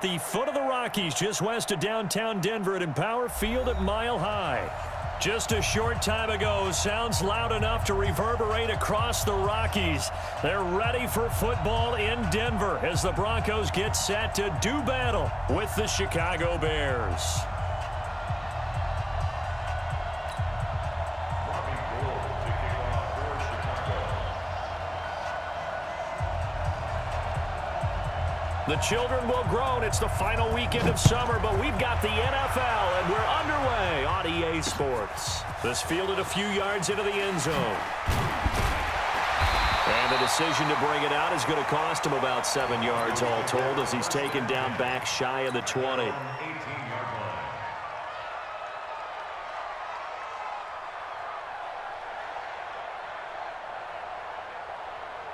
The foot of the Rockies just west of downtown Denver at Empower Field at Mile High. Just a short time ago, sounds loud enough to reverberate across the Rockies. They're ready for football in Denver as the Broncos get set to do battle with the Chicago Bears. The children will groan. It's the final weekend of summer, but we've got the NFL, and we're underway on EA Sports. This fielded a few yards into the end zone. And the decision to bring it out is going to cost him about 7 yards all told as he's taken down back shy of the 20.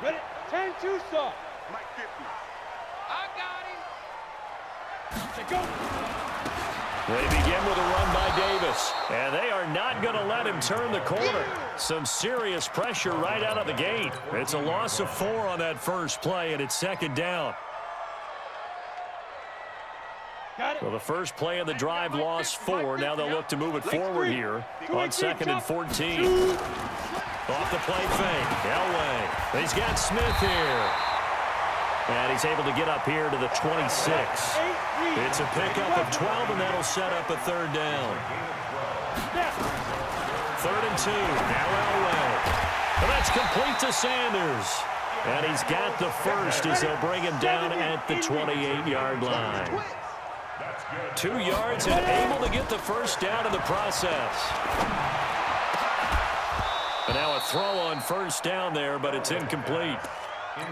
Ready? 10-2 stop. Mike 50. I got him. Go. They begin with a run by Davis, and they are not going to let him turn the corner. Some serious pressure right out of the gate. It's a loss of 4 on that first play, and it's second down. So the first play of the drive lost 4. Now they'll look to move it forward here on 2nd and 14. Off the play fake. Elway. He's got Smith here. And he's able to get up here to the 26. It's a pickup of 12, and that'll set up a third down. 3rd and 2. Now Elway. And that's complete to Sanders. And he's got the first as they'll bring him down at the 28-yard line. 2 yards and able to get the first down in the process. And now a throw on first down there, but it's incomplete.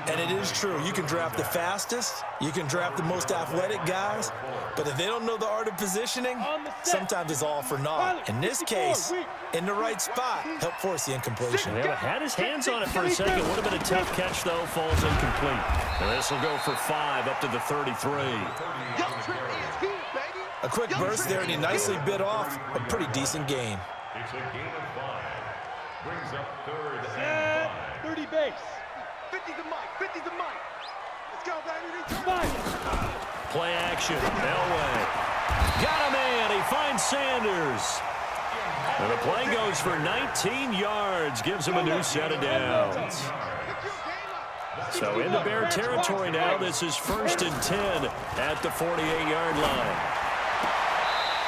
And it is true. You can draft the fastest. You can draft the most athletic guys. But if they don't know the art of positioning, sometimes it's all for naught. In this case, in the right spot, help force the incompletion. Yeah, had his hands on it for a second. Would have been a tough catch, though. Falls incomplete. And this will go for 5 up to the 33. A quick burst there, and he nicely bit off a pretty decent gain. It's a gain of 5. Brings up 3rd and 5. 30 base. 50 the mic. 50 the mic. Let's go, baby. Play action. Elway. Got a man. He finds Sanders. And the play goes for 19 yards. Gives him a new set of downs. So into Bear territory now. This is 1st and 10 at the 48-yard line.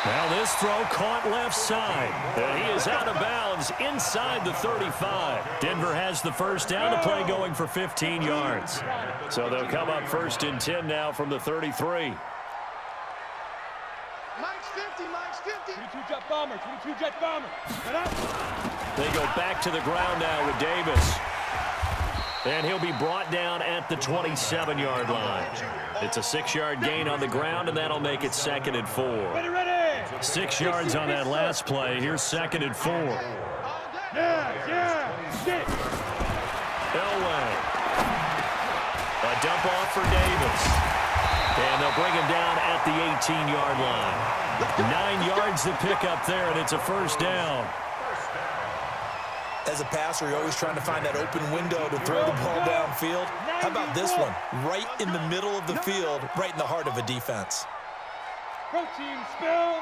Now this throw caught left side. And he is out of bounds inside the 35. Denver has the first down to play going for 15 yards. So they'll come up 1st and 10 now from the 33. Mike's 50, Mike's 50. 22 jet bomber, 22 jet bomber. They go back to the ground now with Davis. And he'll be brought down at the 27-yard line. It's a 6-yard gain on the ground, and that'll make it 2nd and 4. 6 yards on that last play. Here's 2nd and 4. Elway. A dump off for Davis. And they'll bring him down at the 18-yard line. 9 yards to pick up there, and it's a first down. As a passer, you're always trying to find that open window to throw the ball downfield. How about this one? Right in the middle of the field, right in the heart of a defense. Protein spill.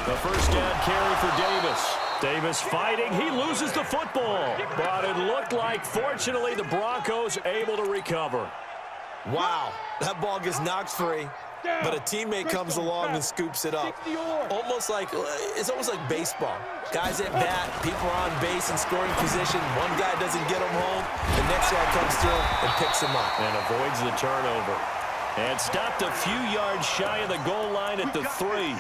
The first down carry for Davis. Davis fighting. He loses the football. But it looked like, fortunately, the Broncos able to recover. Wow, that ball gets knocked free. But a teammate comes along and scoops it up. It's almost like baseball. Guys at bat, people are on base in scoring position. One guy doesn't get him home. The next guy comes through and picks him up. And avoids the turnover. And stopped a few yards shy of the goal line at the 3.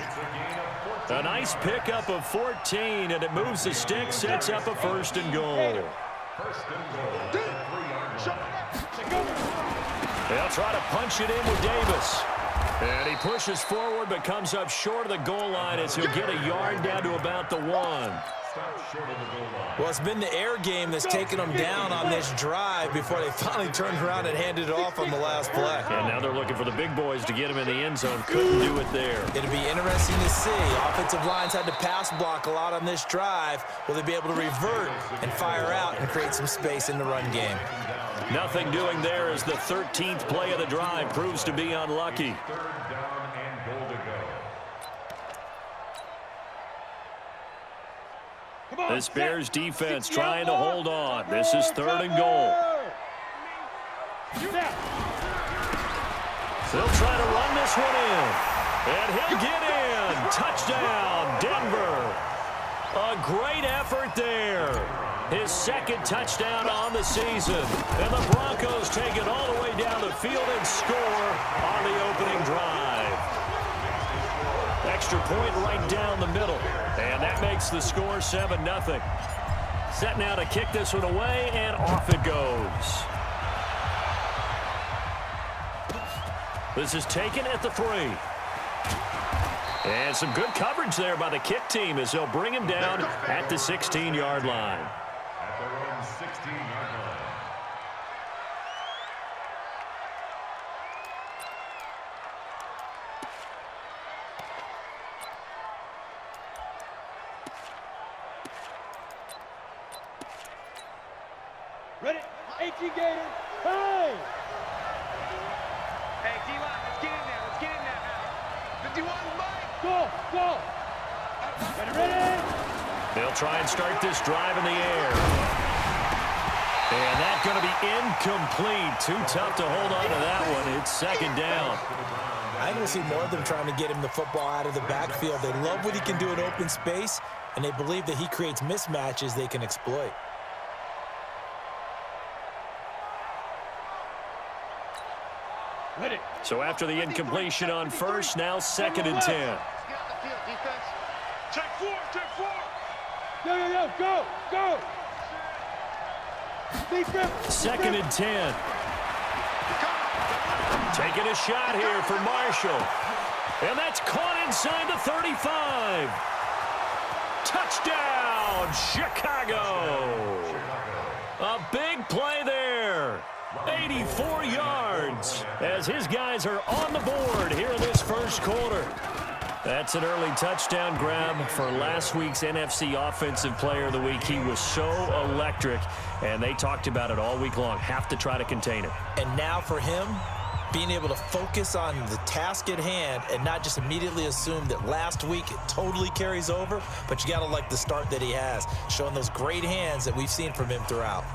A nice pickup of 14, and it moves the stick, sets up a 1st and goal. They'll try to punch it in with Davis. And he pushes forward but comes up short of the goal line as he'll get a yard down to about the 1. Well, it's been the air game that's taken them down on this drive before they finally turned around and handed it off on the last play. And now they're looking for the big boys to get him in the end zone. Couldn't do it there. It'll be interesting to see. Offensive lines had to pass block a lot on this drive. Will they be able to revert and fire out and create some space in the run game? Nothing doing there as the 13th play of the drive proves to be unlucky. This Bears defense trying to hold on. This is 3rd and goal. They'll try to run this one in. And he'll get in. Touchdown, Denver. A great effort there. His 2nd touchdown on the season. And the Broncos take it all the way down the field and score on the opening drive. Extra point right down the middle. And that makes the score 7-0. Set now to kick this one away, and off it goes. This is taken at the 3. And some good coverage there by the kick team as they'll bring him down at the 16-yard line. At their own 16-yard line. Ready? 18 Gator. Hey! Hey, D-line, let's get in there. Let's get in there now. 51, Mike. Go! Ready? They'll try and start this drive in the air. And that's going to be incomplete. Too tough to hold on to that one. It's 2nd down. I think we'll see more of them trying to get him the football out of the backfield. They love what he can do in open space, and they believe that he creates mismatches they can exploit. Ready. So after the incompletion on first, now 2nd and 10. Let's get on the field, defense. Take 4, take 4. Go! Defense. 2nd and 10. Taking a shot here for Marshall. And that's caught inside the 35. Touchdown, Chicago. A big play there. 84 yards as his guys are on the board here in this first quarter. That's an early touchdown grab for last week's NFC Offensive Player of the Week. He was so electric, and they talked about it all week long. Have to try to contain him. And now for him, being able to focus on the task at hand and not just immediately assume that last week it totally carries over, but you got to like the start that he has, showing those great hands that we've seen from him throughout.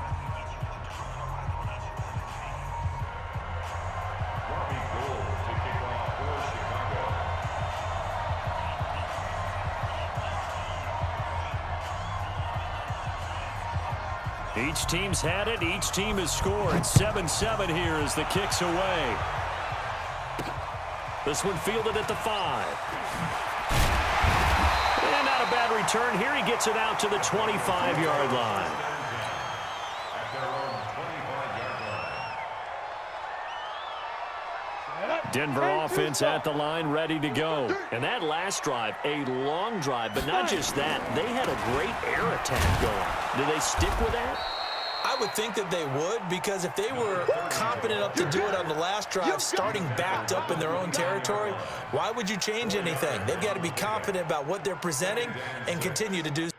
Each team's had it. Each team has scored. 7-7 here as the kick's away. This one fielded at the 5. And not a bad return here. He gets it out to the 25-yard line. At their own 25-yard line. Denver offense at the line, ready to go. And that last drive, a long drive, but not just that. They had a great air attack going. Do they stick with that? I would think that they would, because if they were confident enough to do it on the last drive, starting backed up in their own territory, why would you change anything? They've got to be confident about what they're presenting and continue to do so.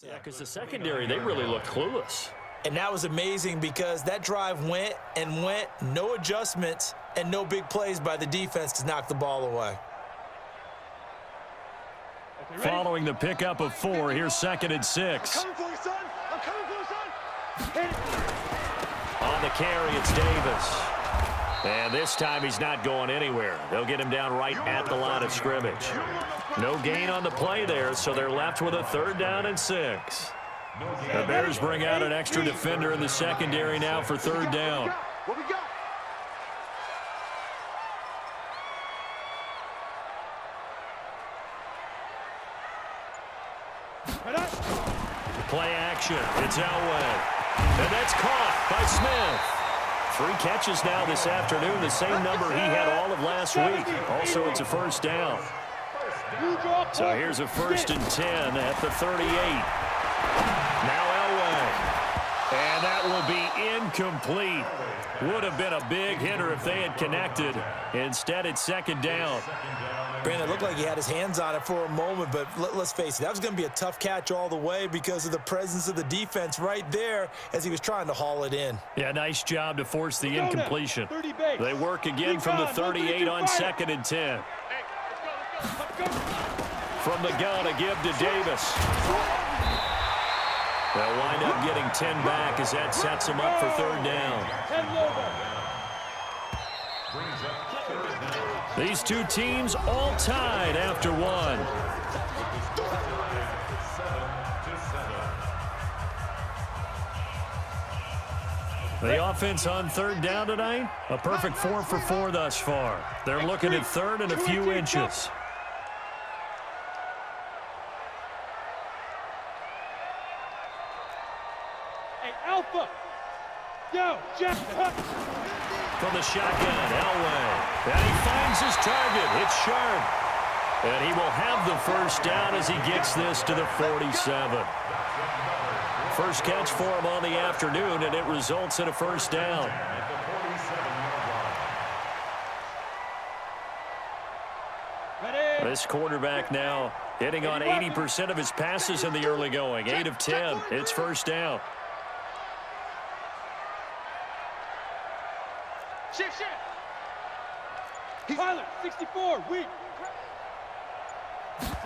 Yeah, because the secondary, they really looked clueless. And that was amazing because that drive went and went, no adjustments, and no big plays by the defense to knock the ball away. Following the pickup of 4, here's 2nd and 6. Coming for you, son. I'm coming for you, son. On the carry, it's Davis. And this time he's not going anywhere. They'll get him down right at the line of scrimmage. No gain on the play there, so they're left with a 3rd down and 6. The Bears bring out an extra defender in the secondary now for 3rd down. What we got? Play action. It's Elway. And that's caught by Smith. 3 catches now this afternoon, the same number he had all of last week. Also, it's a first down. So here's a 1st and 10 at the 38. Now Elway. And that will be incomplete. Would have been a big hitter if they had connected. Instead, it's 2nd down. Brandon, it looked like he had his hands on it for a moment, but let's face it, that was going to be a tough catch all the way because of the presence of the defense right there as he was trying to haul it in. Yeah, nice job to force the incompletion. They work again from the 38 on 2nd and 10. From the gun, a give to Davis. They'll wind up getting 10 back as that sets them up for 3rd down. These two teams all tied after 1. The offense on 3rd down tonight, a perfect 4 for 4 thus far. They're looking at 3rd and a few inches. Alpha. Go, Jack. From the shotgun, Elway. And he finds his target. It's sharp. And he will have the 1st down as he gets this to the 47. First catch for him on the afternoon, and it results in a 1st down. This quarterback now hitting on 80% of his passes in the early going. 8 of 10. It's 1st down. Shift. Pilot, 64, weak.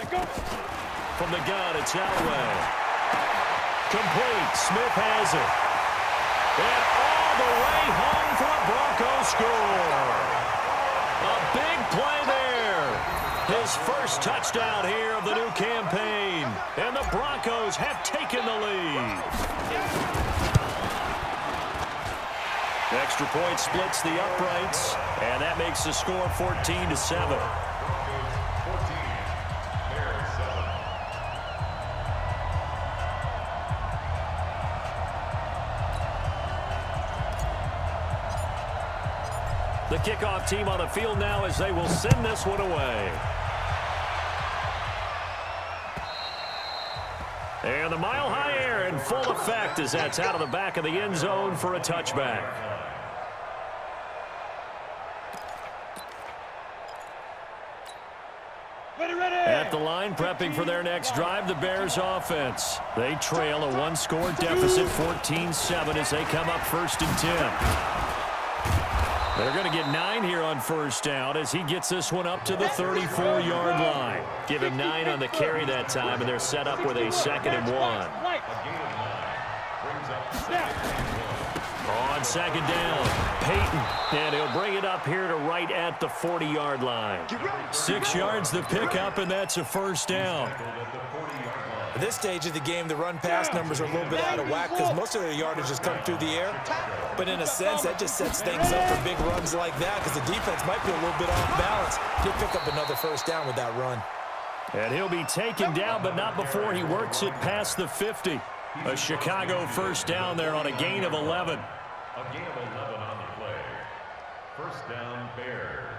Go. From the gun, it's Elway. Complete. Smith has it. And all the way home for a Broncos score. A big play there. His first touchdown here of the new campaign. And the Broncos have taken the lead. Extra point splits the uprights, and that makes the score 14-7. The kickoff team on the field now as they will send this one away. And the mile-high air in full effect as that's out of the back of the end zone for a touchback. At the line, prepping for their next drive, the Bears offense. They trail a 1-score deficit, 14-7, as they come up 1st and 10. They're going to get 9 here on 1st down as he gets this one up to the 34-yard line. Give him 9 on the carry that time, and they're set up with a 2nd and 1. On 2nd down, Peyton, and he'll bring it up here to right at the 40-yard line. 6 yards the pickup, and that's a 1st down. At this stage of the game, the run-pass numbers are a little bit out of whack because most of their yardage has come through the air. But in a sense, that just sets things up for big runs like that because the defense might be a little bit off balance. He'll pick up another 1st down with that run. And he'll be taken down, but not before he works it past the 50. A Chicago 1st down there on a gain of 11. A gain of 11 on the play. 1st down, Bears.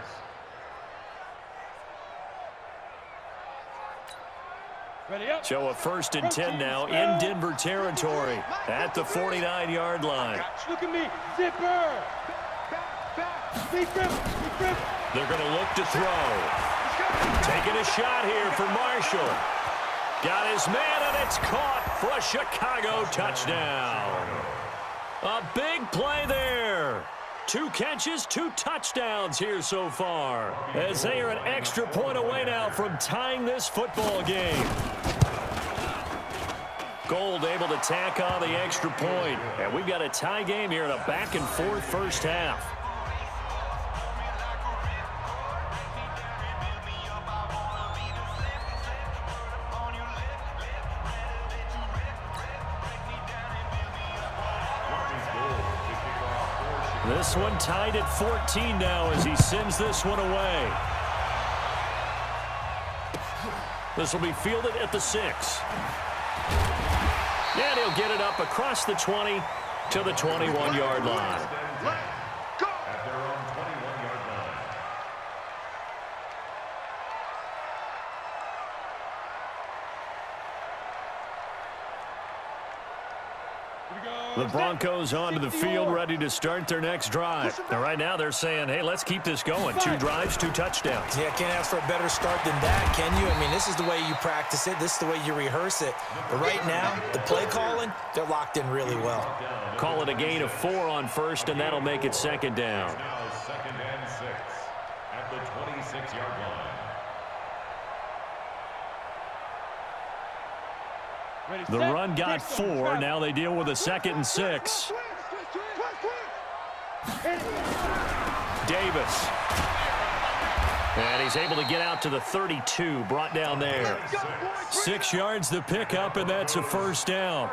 So a 1st and 10 now in Denver territory at the 49-yard line. Look at me, zipper. They're going to look to throw. Taking a shot here for Marshall. Got his man, and it's caught for a Chicago touchdown. A big play there. 2 catches, 2 touchdowns here so far, as they are an extra point away now from tying this football game. Gold able to tack on the extra point, and we've got a tie game here in a back-and-forth 1st half. This one tied at 14 now as he sends this one away. This will be fielded at the 6. And he'll get it up across the 20 to the 21-yard line. At their own 21-yard line. The Broncos onto the field, ready to start their next drive. And right now they're saying, hey, let's keep this going. 2 drives, 2 touchdowns. Yeah, can't ask for a better start than that, can you? I mean, this is the way you practice it. This is the way you rehearse it. But right now, the play calling, they're locked in really well. Call it a gain of 4 on first, and that'll make it second down. Now 2nd and 6 at the 26-yard line. The run got 4. Now they deal with a 2nd and 6. Davis. And he's able to get out to the 32, brought down there. 6 yards the pickup, and that's a first down.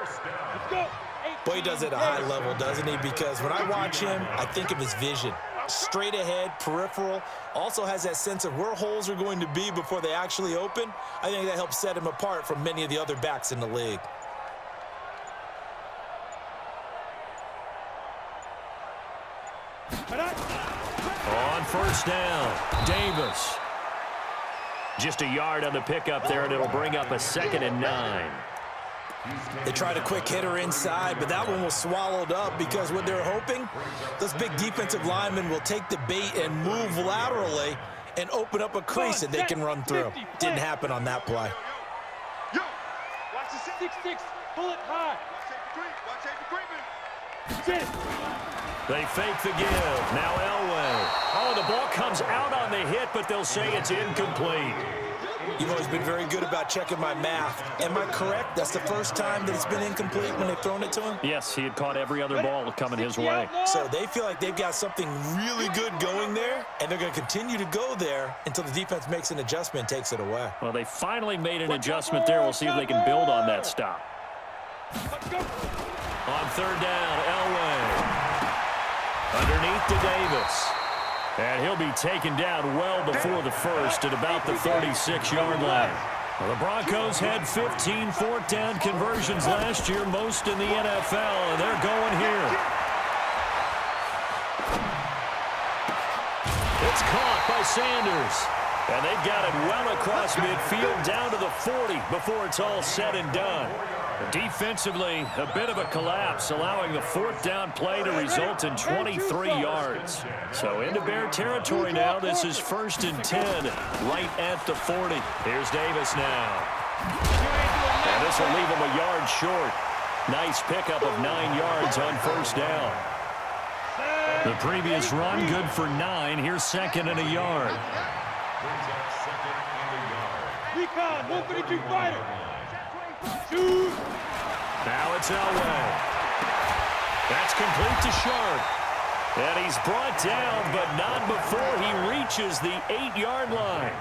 Boy, he does it at a high level, doesn't he? Because when I watch him, I think of his vision. Straight ahead, peripheral, also has that sense of where holes are going to be before they actually open. I think that helps set him apart from many of the other backs in the league. On first down, Davis. Just a yard on the pickup there, and it'll bring up a 2nd and 9. They tried a quick hitter inside, but that one was swallowed up because what they're hoping, those big defensive linemen will take the bait and move laterally and open up a crease that they can run through. Didn't happen on that play. Yo, watch the 6-6, bullet high. Watch Avery Creeping. They fake the give. Now Elway. Oh, the ball comes out on the hit, but they'll say it's incomplete. You've always been very good about checking my math. Am I correct? That's the first time that it's been incomplete when they've thrown it to him? Yes, he had caught every other ball coming his way. So they feel like they've got something really good going there, and they're going to continue to go there until the defense makes an adjustment and takes it away. Well, they finally made an adjustment there. We'll see if they can build on that stop. On 3rd down, Elway. Underneath to Davis. And he'll be taken down well before the first at about the 36-yard line. Well, the Broncos had 15 4th down conversions last year, most in the NFL, and they're going here. It's caught by Sanders. And they've got it well across midfield down to the 40 before it's all said and done. Defensively, a bit of a collapse, allowing the 4th down play to result in 23 yards. So into Bear territory now. This is 1st and 10, right at the 40. Here's Davis now. And this will leave him a yard short. Nice pickup of 9 yards on 1st down. The previous run, good for 9. Here's 2nd and a yard. Recon, 152 fighter. Shoot. Now it's Elway. That's complete to Sharp. And he's brought down, but not before he reaches the 8-yard line.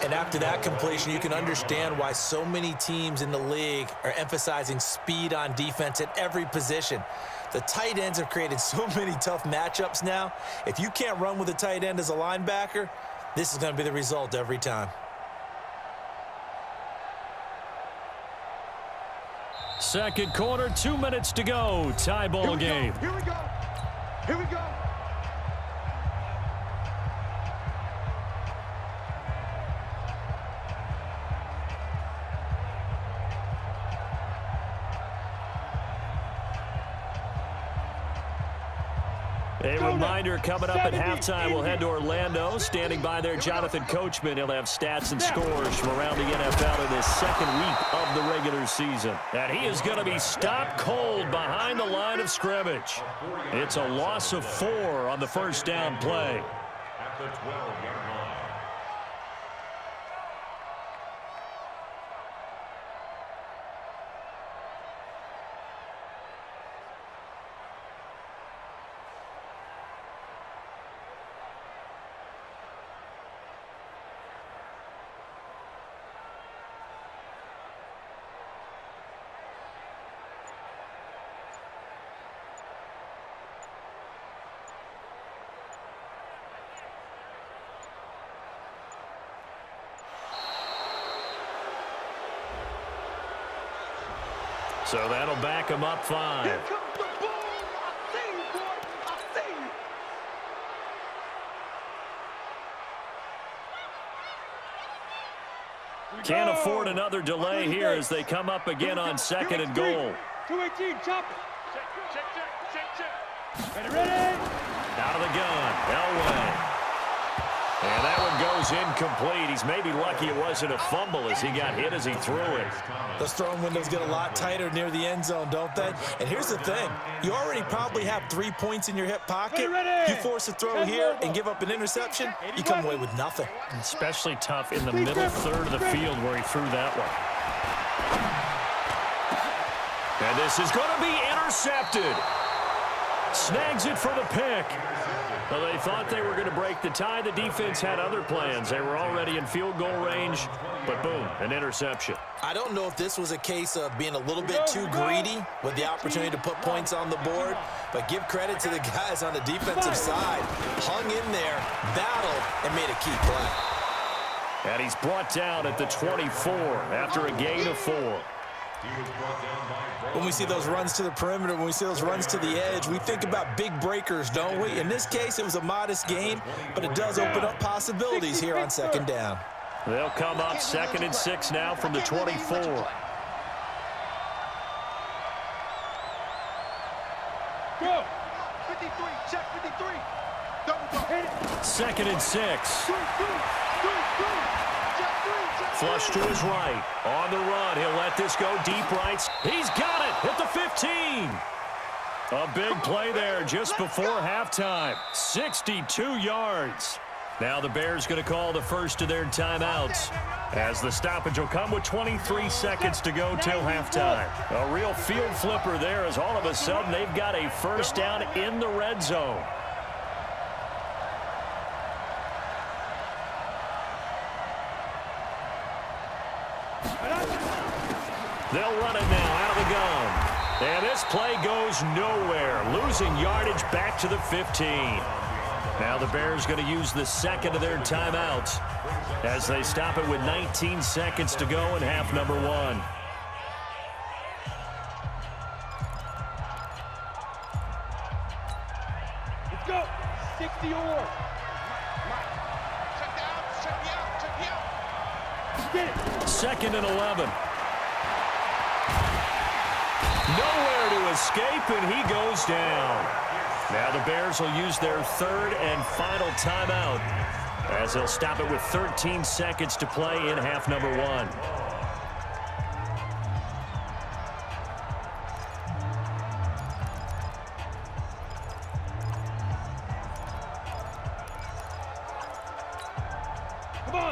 And after that completion, you can understand why so many teams in the league are emphasizing speed on defense at every position. The tight ends have created so many tough matchups now. If you can't run with a tight end as a linebacker, this is going to be the result every time. Second quarter, 2 minutes to go. Tie ball game. Here we go. Here we go. A reminder coming up at halftime, we'll head to Orlando. Standing by there, Jonathan Coachman. He'll have stats and scores from around the NFL in this 2nd week of the regular season. And he is going to be stopped cold behind the line of scrimmage. It's a loss of 4 on the 1st down play. At the 12-yard line. So that'll back him up 5. Here comes the ball. I see you, boy. I see you. Can't afford another delay here as they come up again on 2nd and goal. 218, chop it. Check. Ready. Out of the gun, Elway. And that one goes incomplete. He's maybe lucky it wasn't a fumble as he got hit as he threw it. Those throwing windows get a lot tighter near the end zone, don't they? And here's the thing. You already probably have 3 points in your hip pocket. You force a throw here and give up an interception, you come away with nothing. Especially tough in the middle third of the field where he threw that one. And this is going to be intercepted. Snags it for the pick. Well, they thought they were going to break the tie. The defense had other plans. They were already in field goal range, but boom, an interception. I don't know if this was a case of being a little bit too greedy with the opportunity to put points on the board, but give credit to the guys on the defensive side. Hung in there, battled, and made a key play. And he's brought down at the 24 after a gain of 4. When we see those runs to the perimeter, when we see those runs to the edge, we think about big breakers, don't we? In this case, it was a modest gain, but it does open up possibilities here on 2nd down. They'll come up 2nd and 6 now from the 24. Go. 53, check 53. Double go. 2nd and 6. Flush to his right. On the run. He'll let this go deep right. He's got it at the 15. A big play there just before halftime. 62 yards. Now the Bears going to call the first of their timeouts, as the stoppage will come with 23 seconds to go till halftime. A real field flipper there, as all of a sudden they've got a first down in the red zone. They'll run it now out of the gun. And this play goes nowhere. Losing yardage back to the 15. Now the Bears going to use the second of their timeouts as they stop it with 19 seconds to go in half number 1. Let's go. 60 or. Get it. 2nd and 11. Nowhere to escape, and he goes down. Now the Bears will use their 3rd and final timeout as they'll stop it with 13 seconds to play in half number 1.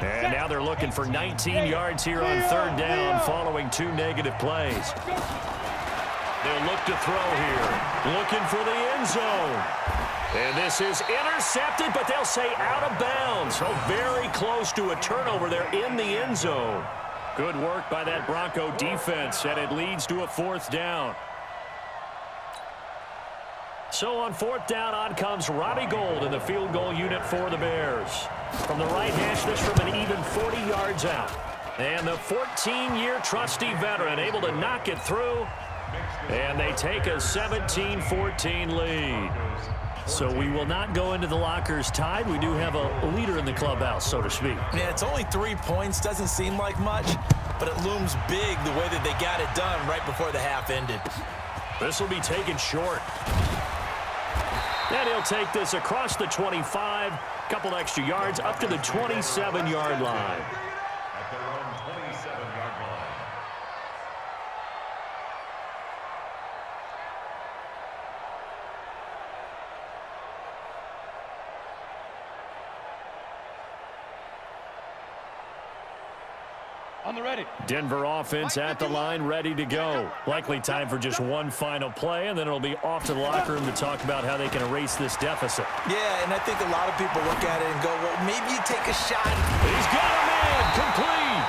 And now they're looking for 19 yards here on 3rd down following 2 negative plays. They'll look to throw here. Looking for the end zone. And this is intercepted, but they'll say out of bounds. So very close to a turnover there in the end zone. Good work by that Bronco defense, and it leads to a 4th down. So on 4th down, on comes Robbie Gould in the field goal unit for the Bears. From the right hash, this from an even 40 yards out. And the 14-year trusty veteran able to knock it through. And they take a 17-14 lead. So we will not go into the lockers tied. We do have a leader in the clubhouse, so to speak. Yeah, it's only 3 points. Doesn't seem like much, but it looms big the way that they got it done right before the half ended. This will be taken short. And he'll take this across the 25, couple extra yards up to the 27-yard line. At their own 27-yard line. On the ready. Denver offense at the line, ready to go. Likely time for just one final play, and then it'll be off to the locker room to talk about how they can erase this deficit. Yeah, and I think a lot of people look at it and go, well, maybe you take a shot. He's got a man, complete.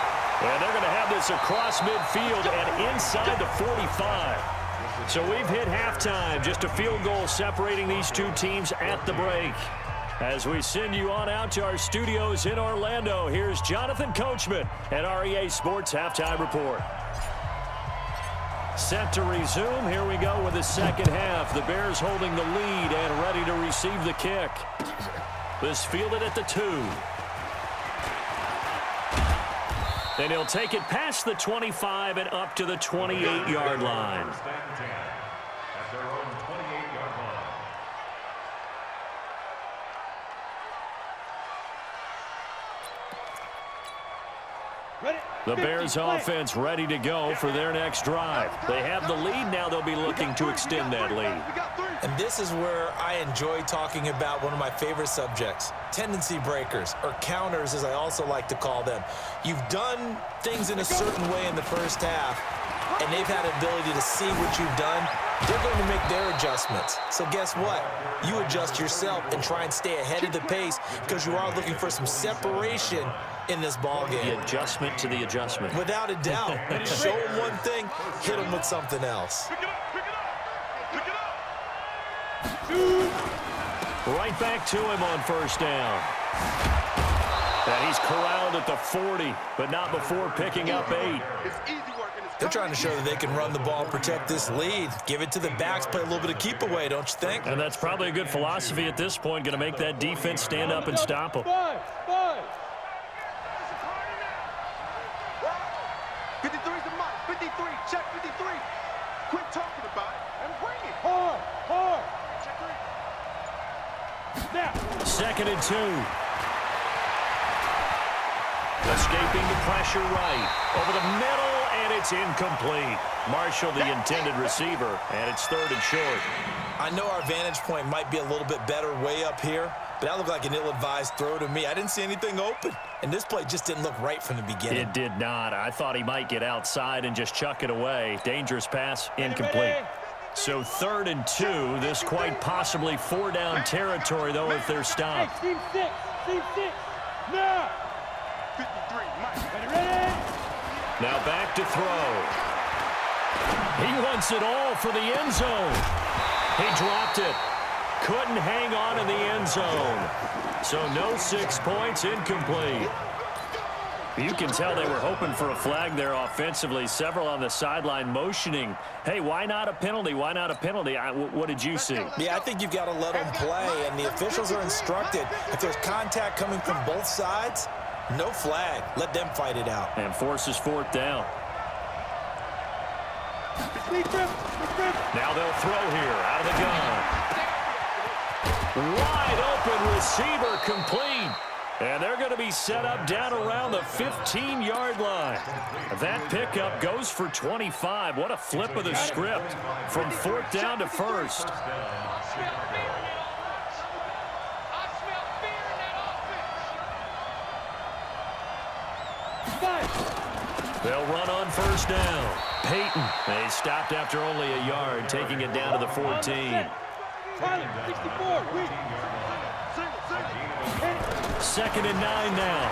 And they're going to have this across midfield and inside the 45. So we've hit halftime, just a field goal separating these two teams at the break. As we send you on out to our studios in Orlando, here's Jonathan Coachman at REA Sports Halftime Report. Set to resume. Here we go with the second half. The Bears holding the lead and ready to receive the kick. This fielded at the 2. And he'll take it past the 25 and up to the 28-yard line. At their own 28-yard line. The Bears offense ready to go for their next drive. They have the lead now. They'll be looking to extend that lead. And this is where I enjoy talking about one of my favorite subjects, tendency breakers, or counters as I also like to call them. You've done things in a certain way in the first half, and they've had an ability to see what you've done. They're going to make their adjustments. So guess what? You adjust yourself and try and stay ahead of the pace because you are looking for some separation in this ball game. The adjustment to the adjustment. Without a doubt. Show them one thing, hit them with something else. Pick it up, pick it up, pick it up. Right back to him on first down. And he's corralled at the 40, but not before picking up 8. They're trying to show that they can run the ball, protect this lead. Give it to the backs, play a little bit of keep away, don't you think? And that's probably a good philosophy at this point, going to make that defense stand up and stop them. 53's the mark. 53. Check 53. Quit talking about it and bring it. Hard. Check 3. Now. 2nd and 2. Escaping the pressure right. Over the middle, and it's incomplete. Marshall, the intended receiver, and it's 3rd and short. I know our vantage point might be a little bit better way up here, but that looked like an ill-advised throw to me. I didn't see anything open, and this play just didn't look right from the beginning. It did not. I thought he might get outside and just chuck it away. Dangerous pass, incomplete. So 3rd and 2. This quite possibly 4-down territory, though, if they're stopped. Team 6. Now. 53. Mike. Ready? Now back to throw. He wants it all for the end zone. He dropped it. Couldn't hang on in the end zone. So no 6 points, incomplete. You can tell they were hoping for a flag there offensively. Several on the sideline motioning. Hey, why not a penalty? Why not a penalty? What did you see? Yeah, I think you've got to let them play, and the officials are instructed. If there's contact coming from both sides, no flag. Let them fight it out. And forces 4th down. Now they'll throw here out of the gun. Wide open receiver, complete. And they're going to be set up down around the 15-yard line. That pickup goes for 25. What a flip of the script from 4th down to 1st. They'll run on 1st down. Peyton, they stopped after only a yard, taking it down to the 14. 2nd and 9 now.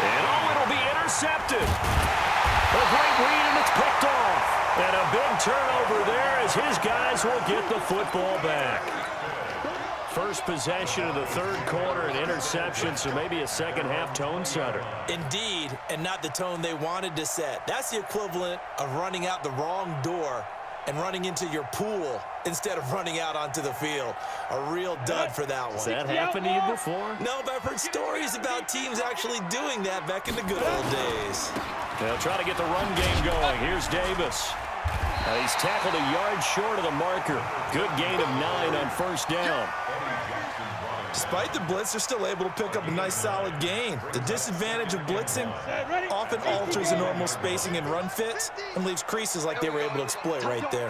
And it'll be intercepted. A great read, and it's picked off. And a big turnover there as his guys will get the football back. First possession of the 3rd quarter, an interception, so maybe a second-half tone setter. Indeed, and not the tone they wanted to set. That's the equivalent of running out the wrong door and running into your pool instead of running out onto the field. A real dud for that one. Has that happened to you before? No, but I've heard stories about teams actually doing that back in the good old days. They'll try to get the run game going. Here's Davis. He's tackled a yard short of the marker. Good gain of 9 on 1st down. Despite the blitz, they're still able to pick up a nice solid gain. The disadvantage of blitzing often alters the normal spacing and run fits and leaves creases like they were able to exploit right there.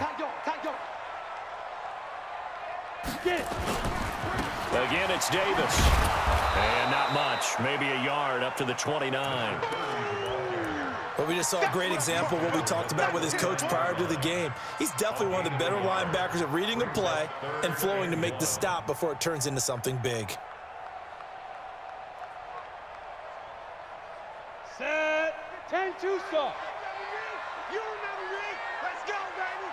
Again, it's Davis. And not much. Maybe a yard up to the 29. But we just saw a great example of what we talked about with his coach prior to the game. He's definitely one of the better linebackers at reading a play and flowing to make the stop before it turns into something big. Set. 10-2 soft. You remember me? Let's go, baby.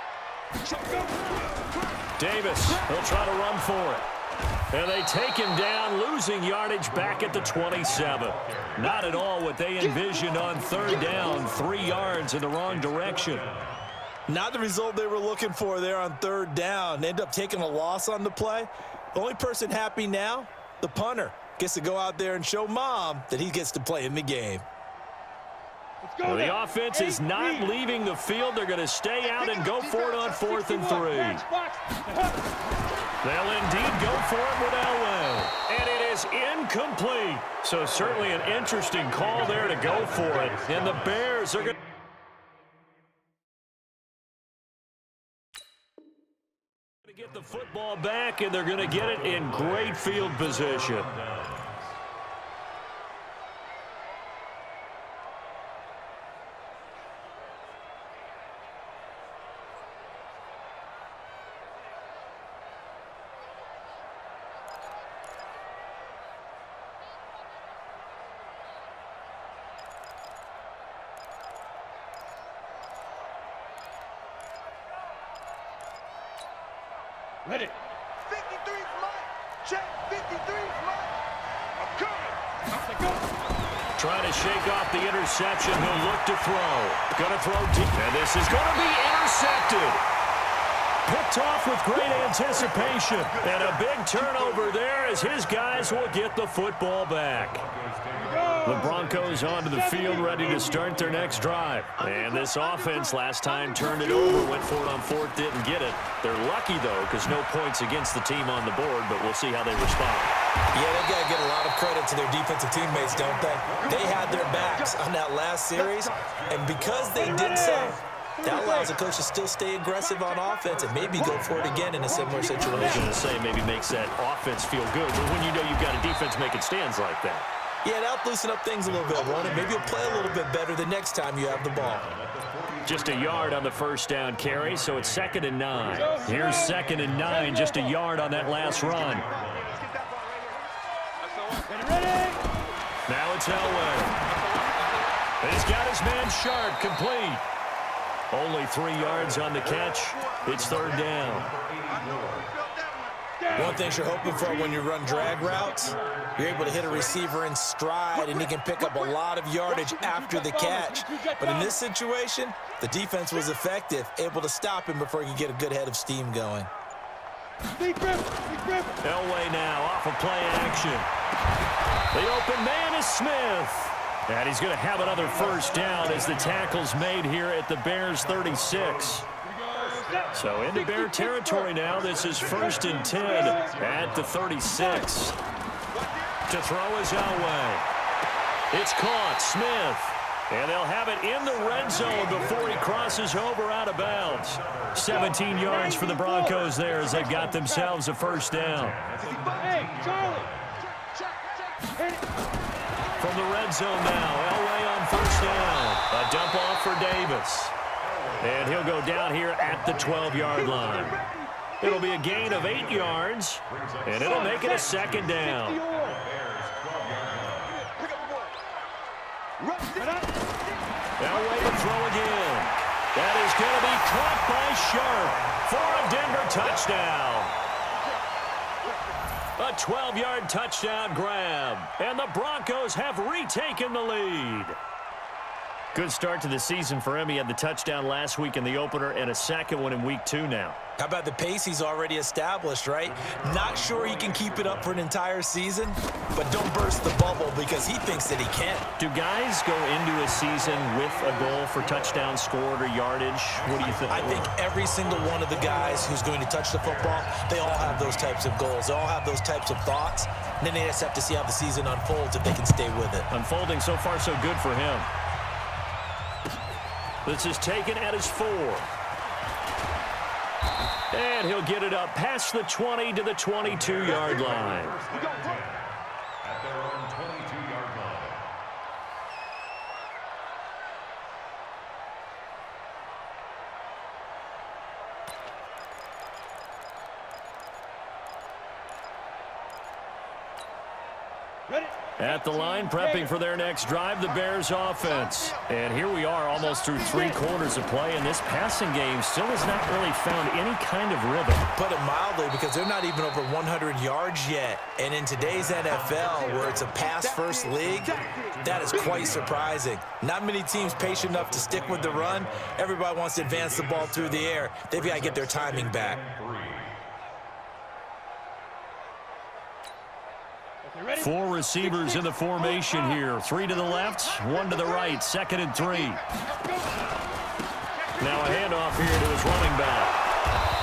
Davis will try to run for it. And they take him down, losing yardage back at the 27. Not at all what they envisioned on third down, 3 yards in the wrong direction. Not the result they were looking for there on third down. They end up taking a loss on the play. The only person happy now, the punter, gets to go out there and show mom that he gets to play in the game. Well, the offense is not leaving the field. They're going to stay out and go for it on 4th and 3. They'll indeed go for it with Elway. And it is incomplete. So certainly an interesting call there to go for it. And the Bears are going to get the football back, and they're going to get it in great field position. Ready. 53's mine. Check. 53's mine. I'm coming. Trying to shake off the interception. He'll look to throw. Going to throw deep. And this is going to be intercepted. Picked off with great anticipation. And a big turnover there as his guys will get the football back. The Broncos onto the field, ready to start their next drive. And this offense last time turned it over, went for it on 4th, didn't get it. They're lucky, though, because no points against the team on the board, but we'll see how they respond. Yeah, they've got to give a lot of credit to their defensive teammates, don't they? They had their backs on that last series, and because they did so, that allows the coach to still stay aggressive on offense and maybe go for it again in a similar situation. I was going to say maybe makes that offense feel good, but when you know you've got a defense making stands like that. Yeah, that'll loosen up things a little bit, won't it? Maybe you'll play a little bit better the next time you have the ball. Just a yard on the first down carry, so it's 2nd and 9. Here's 2nd and 9, just a yard on that last run. Now it's Elway. He's got his man Sharp, complete. Only 3 yards on the catch. It's 3rd down. One thing you're hoping for when you run drag routes, you're able to hit a receiver in stride, and he can pick up a lot of yardage after the catch. But in this situation, the defense was effective, able to stop him before he could get a good head of steam going. Elway now off of play action. The open man is Smith. And he's going to have another first down as the tackle's made here at the Bears 36. So into Bear territory now. This is 1st and 10 at the 36. To throw is Elway. It's caught. Smith. And they'll have it in the red zone before he crosses over out of bounds. 17 yards for the Broncos there as they've got themselves a first down. From the red zone now, Elway on first down. A dump off for Davis. And he'll go down here at the 12-yard line. It'll be a gain of 8 yards, and it'll make it a 2nd down. Elway to throw again. That is going to be caught by Sharp for a Denver touchdown. A 12-yard touchdown grab, and the Broncos have retaken the lead. Good start to the season for him. He had the touchdown last week in the opener and a second one in week 2 now. How about the pace he's already established, right? Not sure he can keep it up for an entire season, but don't burst the bubble because he thinks that he can. Do guys go into a season with a goal for touchdown scored or yardage? What do you think? I think every single one of the guys who's going to touch the football, they all have those types of goals. They all have those types of thoughts. And then they just have to see how the season unfolds if they can stay with it. Unfolding so far so good for him. This is taken at his 4. And he'll get it up past the 20 to the 22-yard line. At their own 22-yard line. At the line, prepping for their next drive, the Bears offense. And here we are almost through 3 quarters of play, and this passing game still has not really found any kind of rhythm. Put it mildly, because they're not even over 100 yards yet. And in today's NFL, where it's a pass-first league, that is quite surprising. Not many teams patient enough to stick with the run. Everybody wants to advance the ball through the air. They've got to get their timing back. 4 receivers in the formation here. 3 to the left, 1 to the right. 2nd and 3. Now a handoff here to his running back.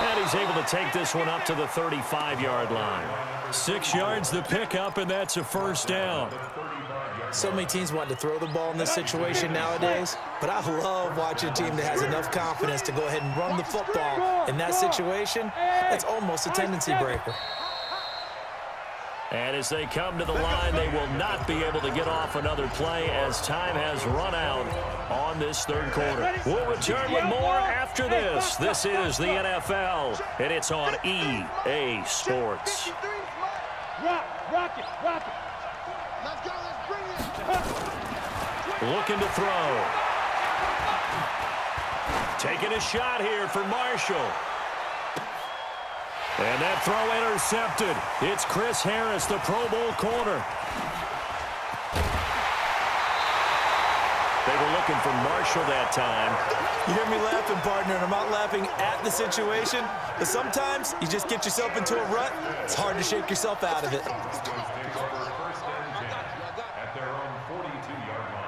And he's able to take this one up to the 35-yard line. 6 yards the pickup, and that's a first down. So many teams want to throw the ball in this situation nowadays, but I love watching a team that has enough confidence to go ahead and run the football. In that situation, it's almost a tendency breaker. And as they come to the line, they will not be able to get off another play as time has run out on this 3rd quarter. We'll return with more after this. This is the NFL, and it's on EA Sports. Rock it. Let's go, let's bring it. Looking to throw. Taking a shot here for Marshall. And that throw intercepted. It's Chris Harris, the Pro Bowl corner. They were looking for Marshall that time. You hear me laughing, partner, and I'm not laughing at the situation, but sometimes you just get yourself into a rut. It's hard to shake yourself out of it. At their own 42-yard line.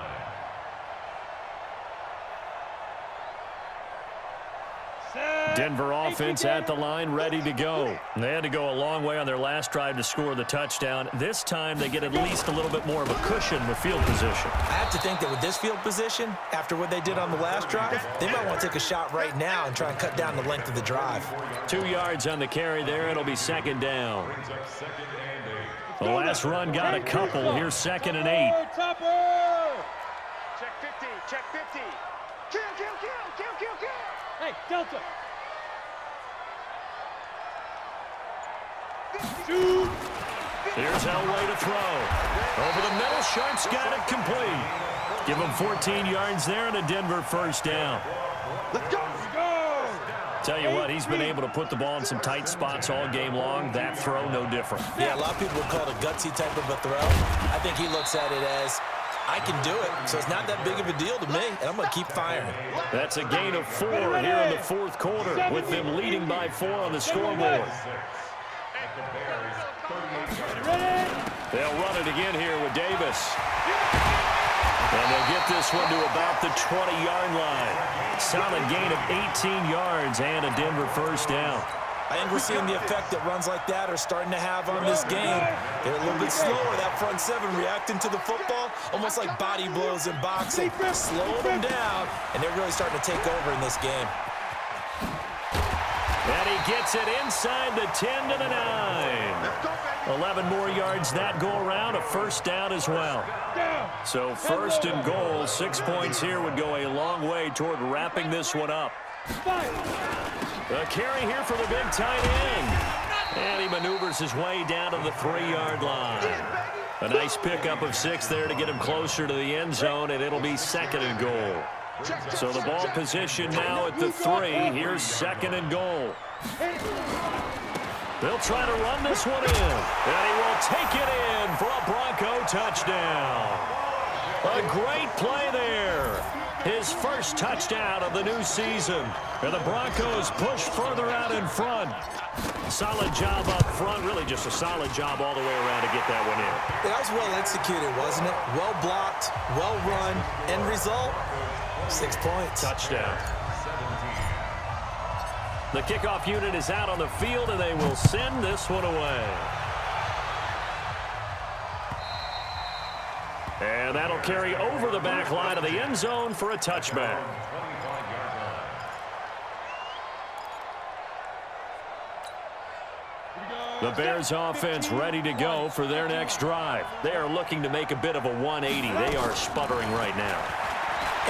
Denver offense at the line, ready to go. They had to go a long way on their last drive to score the touchdown. This time they get at least a little bit more of a cushion with field position. I have to think that with this field position, after what they did on the last drive, they might want to take a shot right now and try and cut down the length of the drive. 2 yards on the carry there. It'll be 2nd down. The last run got a couple. Here's 2nd and 8. Check 50, check 50. Kill. Hey, Delta. Shoot. Here's Elway to throw. Over the middle, Sharp's got it complete. Give him 14 yards there and a Denver first down. Let's go. Tell you what, he's been able to put the ball in some tight spots all game long. That throw, no different. Yeah, a lot of people would call it a gutsy type of a throw. I think he looks at it as, I can do it, so it's not that big of a deal to me, and I'm going to keep firing. That's a gain of 4 here in the 4th quarter, with them leading by 4 on the scoreboard. They'll run it again here with Davis. And they'll get this one to about the 20-yard line. Solid gain of 18 yards and a Denver first down. I think we're seeing the effect that runs like that are starting to have on this game. They're a little bit slower, that front 7, reacting to the football, almost like body blows in boxing. Slowing them down, and they're really starting to take over in this game. And he gets it inside the 10 to the 9. 11 more yards that go around, a first down as well. So 1st and goal, 6 points here would go a long way toward wrapping this one up. A carry here for the big tight end. And he maneuvers his way down to the 3-yard line. A nice pickup of 6 there to get him closer to the end zone, and it'll be 2nd and goal. So the ball position now at the 3. Here's 2nd and goal. They'll try to run this one in. And he will take it in for a Bronco touchdown. A great play there. His first touchdown of the new season. And the Broncos push further out in front. Solid job up front. Really just a solid job all the way around to get that one in. That was well executed, wasn't it? Well blocked, well run. End result, 6 points. Touchdown. The kickoff unit is out on the field, and they will send this one away. And that'll carry over the back line of the end zone for a touchback. The Bears offense ready to go for their next drive. They are looking to make a bit of a 180. They are sputtering right now.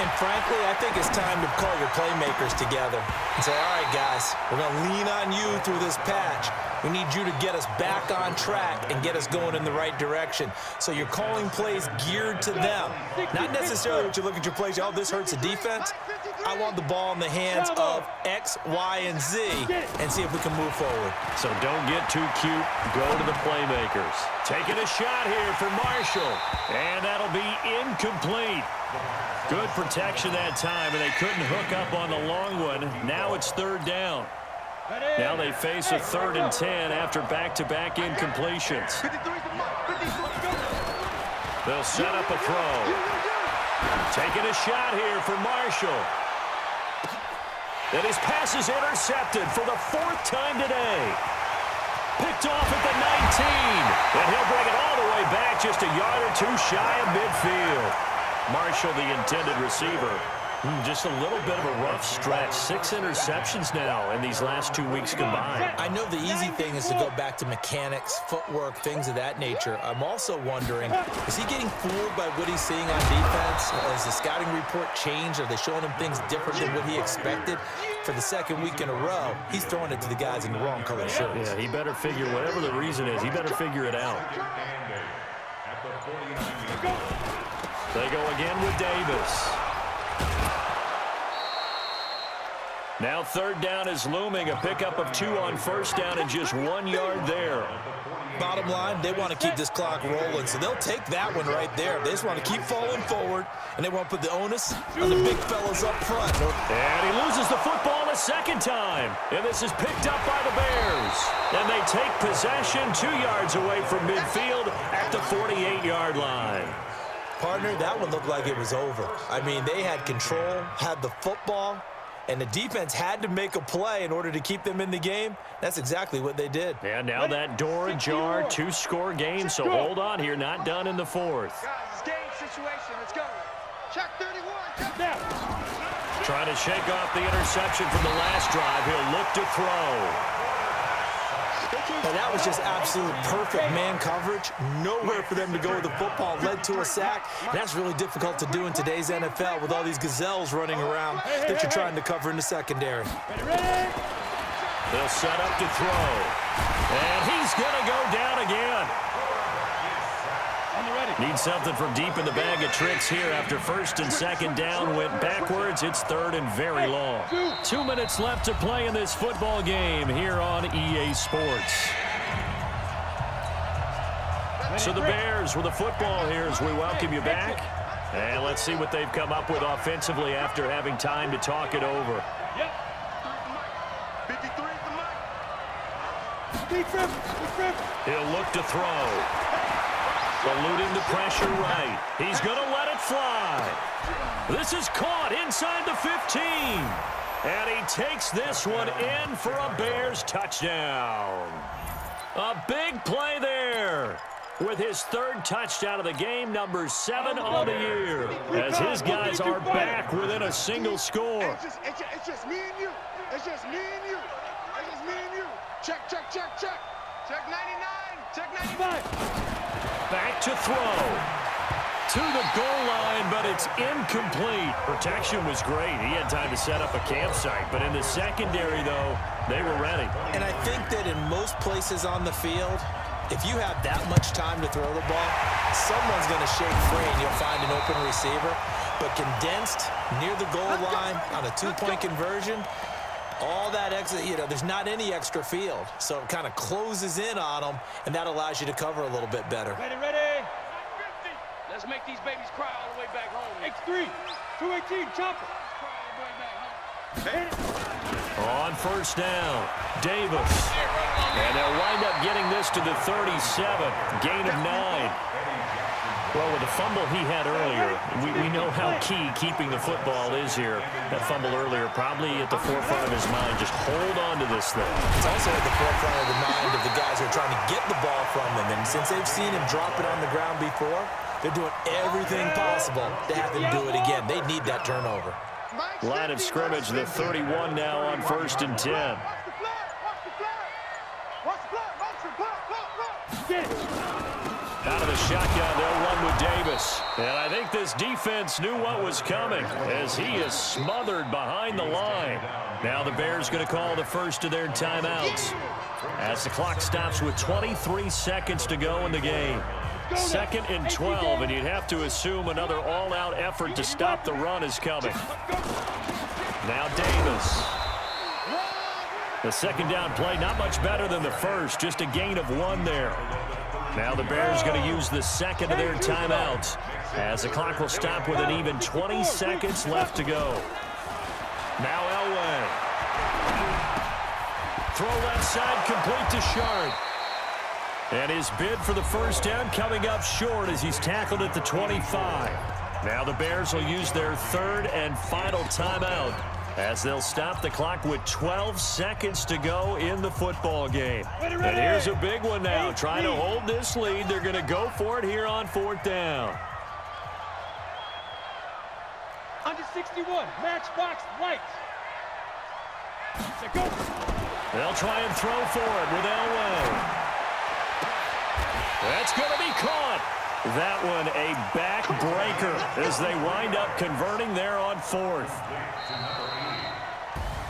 And frankly, I think it's time to call your playmakers together and say, all right, guys, we're going to lean on you through this patch. We need you to get us back on track and get us going in the right direction. So you're calling plays geared to them. Not necessarily what you look at your plays, oh, this hurts the defense. I want the ball in the hands of X, Y, and Z and see if we can move forward. So don't get too cute. Go to the playmakers. Taking a shot here for Marshall. And that'll be incomplete. Good protection that time, and they couldn't hook up on the long one. Now it's third down. Now they face a 3rd and 10 after back-to-back incompletions. They'll set up a throw. Taking a shot here for Marshall. And his pass is intercepted for the 4th time today. Picked off at the 19. And he'll bring it all the way back just a yard or two shy of midfield. Marshall, the intended receiver. Just a little bit of a rough stretch. 6 interceptions now in these last 2 weeks combined. I know the easy thing is to go back to mechanics, footwork, things of that nature. I'm also wondering, is he getting fooled by what he's seeing on defense? Has the scouting report changed? Are they showing him things different than what he expected? For the 2nd week in a row, he's throwing it to the guys in the wrong color shirts. Yeah, he better figure, whatever the reason is, he better figure it out. They go again with Davis. Now 3rd down is looming. A pickup of 2 on 1st down and just 1 yard there. Bottom line, they want to keep this clock rolling, so they'll take that one right there. They just want to keep falling forward, and they want to put the onus on the big fellas up front. And he loses the football a 2nd time. And this is picked up by the Bears. And they take possession 2 yards away from midfield at the 48-yard line. Partner, that one looked like it was over. I mean, they had control, had the football, and the defense had to make a play in order to keep them in the game. That's exactly what they did. And now that door ajar, 2-score game, so hold on here, not done in the 4th. Guys, it's game situation. Let's go. Check 31. Check now. Trying to shake off the interception from the last drive. He'll look to throw. And that was just absolute perfect man coverage. Nowhere for them to go with the football. Led to a sack. And that's really difficult to do in today's NFL with all these gazelles running around that you're trying to cover in the secondary. They'll set up to throw. And he's going to go down again. Need something from deep in the bag of tricks here after 1st and 2nd down went backwards. It's 3rd and very long. 2 minutes left to play in this football game here on EA Sports. So the Bears with the football here as we welcome you back. And let's see what they've come up with offensively after having time to talk it over. 53 at the mic. He'll look to throw. Eluding the pressure right. He's going to let it fly. This is caught inside the 15. And he takes this one in for a Bears touchdown. A big play there. With his 3rd touchdown of the game, number 7 on the year. As his guys are back within a single score. It's just me and you. It's just me and you. It's just me and you. Check, check, check, check. Check 99. Check 95. Back to throw. To the goal line, but it's incomplete. Protection was great. He had time to set up a campsite, but in the secondary, though, they were ready. And I think that in most places on the field, if you have that much time to throw the ball, someone's going to shake free and you'll find an open receiver. But condensed near the goal line on a 2-point conversion, all that extra, there's not any extra field. So it kind of closes in on them, and that allows you to cover a little bit better. Ready. Let's make these babies cry all the way back home. X3, 218, chopper. On 1st down, Davis. And they'll wind up getting this to the 37, gain of 9. Well, with the fumble he had earlier, we know how key keeping the football is here. That fumble earlier probably at the forefront of his mind. Just hold on to this thing. It's also at the forefront of the mind of the guys who are trying to get the ball from him. And since they've seen him drop it on the ground before, they're doing everything possible to have him do it again. They need that turnover. Line of scrimmage, the 31 now on 1st and 10. Out of the shotgun, they'll run with Davis. And I think this defense knew what was coming as he is smothered behind the line. Now the Bears going to call the first of their timeouts as the clock stops with 23 seconds to go in the game. 2nd and 12, and you'd have to assume another all-out effort to stop the run is coming. Now Davis. The second down play, not much better than the first, just a gain of 1 there. Now the Bears going to use the second of their timeouts as the clock will stop with an even 20 seconds left to go. Now Elway. Throw left side, complete to Shard. And his bid for the first down coming up short as he's tackled at the 25. Now the Bears will use their 3rd and final timeout as they'll stop the clock with 12 seconds to go in the football game. And here's a big one now. Trying to hold this lead. They're going to go for it here on 4th down. Under 61, matchbox lights. Go. They'll try and throw for it with Elway. That's going to be caught. That one a backbreaker as they wind up converting there on 4th.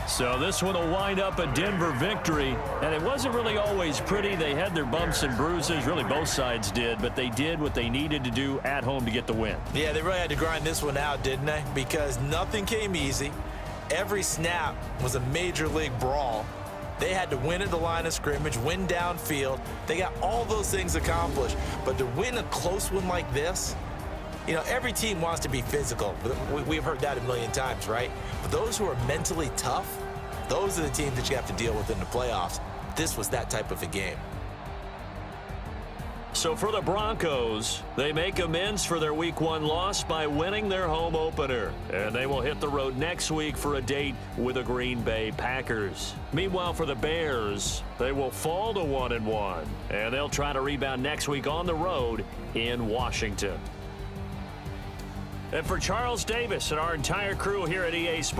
So this one will wind up a Denver victory, and it wasn't really always pretty. They had their bumps and bruises, really both sides did, but they did what they needed to do at home to get the win. Yeah, they really had to grind this one out, didn't they? Because nothing came easy. Every snap was a major league brawl. They had to win at the line of scrimmage, win downfield. They got all those things accomplished. But to win a close one like this, you know, every team wants to be physical. We've heard that a million times, right? But those who are mentally tough, those are the teams that you have to deal with in the playoffs. This was that type of a game. So for the Broncos, they make amends for their Week 1 loss by winning their home opener. And they will hit the road next week for a date with the Green Bay Packers. Meanwhile, for the Bears, they will fall to 1-1. And they'll try to rebound next week on the road in Washington. And for Charles Davis and our entire crew here at EA Sports,